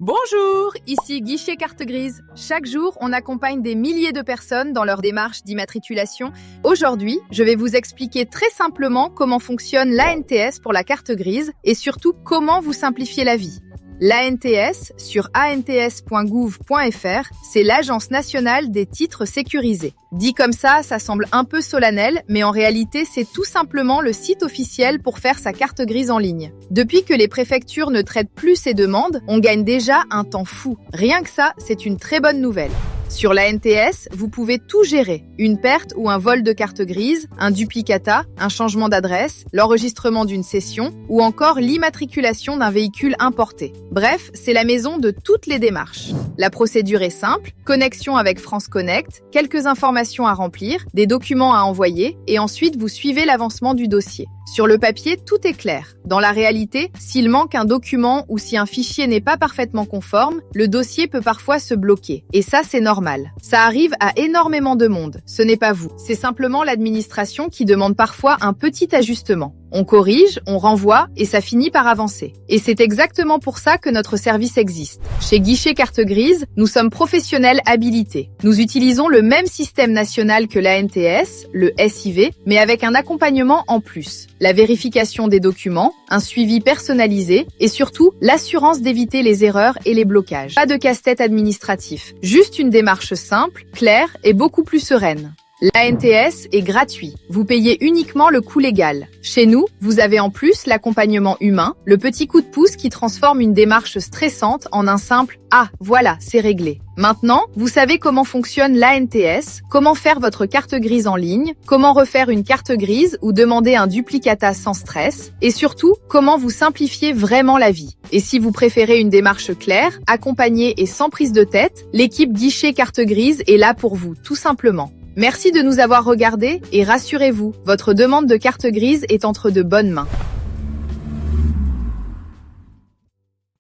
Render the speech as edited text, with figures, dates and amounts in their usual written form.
Bonjour, ici Guichet Carte Grise. Chaque jour, on accompagne des milliers de personnes dans leur démarche d'immatriculation. Aujourd'hui, je vais vous expliquer très simplement comment fonctionne l'ANTS pour la carte grise et surtout comment vous simplifier la vie. L'ANTS, sur ants.gouv.fr, c'est l'Agence nationale des titres sécurisés. Dit comme ça semble un peu solennel, mais en réalité, c'est tout simplement le site officiel pour faire sa carte grise en ligne. Depuis que les préfectures ne traitent plus ces demandes, on gagne déjà un temps fou. Rien que ça, c'est une très bonne nouvelle. Sur l'ANTS, vous pouvez tout gérer. Une perte ou un vol de carte grise, un duplicata, un changement d'adresse, l'enregistrement d'une session ou encore l'immatriculation d'un véhicule importé. Bref, c'est la maison de toutes les démarches. La procédure est simple, connexion avec France Connect, quelques informations à remplir, des documents à envoyer et ensuite vous suivez l'avancement du dossier. Sur le papier, tout est clair. Dans la réalité, s'il manque un document ou si un fichier n'est pas parfaitement conforme, le dossier peut parfois se bloquer. Et ça, c'est normal. Ça arrive à énormément de monde. Ce n'est pas vous. C'est simplement l'administration qui demande parfois un petit ajustement. On corrige, on renvoie et ça finit par avancer. Et c'est exactement pour ça que notre service existe. Chez Guichet Carte Grise, nous sommes professionnels habilités. Nous utilisons le même système national que l'ANTS, le SIV, mais avec un accompagnement en plus. La vérification des documents, un suivi personnalisé et surtout l'assurance d'éviter les erreurs et les blocages. Pas de casse-tête administratif, juste une démarche simple, claire et beaucoup plus sereine. L'ANTS est gratuit. Vous payez uniquement le coût légal. Chez nous, vous avez en plus l'accompagnement humain, le petit coup de pouce qui transforme une démarche stressante en un simple « Ah, voilà, c'est réglé ». Maintenant, vous savez comment fonctionne l'ANTS, comment faire votre carte grise en ligne, comment refaire une carte grise ou demander un duplicata sans stress, et surtout, comment vous simplifier vraiment la vie. Et si vous préférez une démarche claire, accompagnée et sans prise de tête, l'équipe Guichet Carte Grise est là pour vous, tout simplement. Merci de nous avoir regardés et rassurez-vous, votre demande de carte grise est entre de bonnes mains.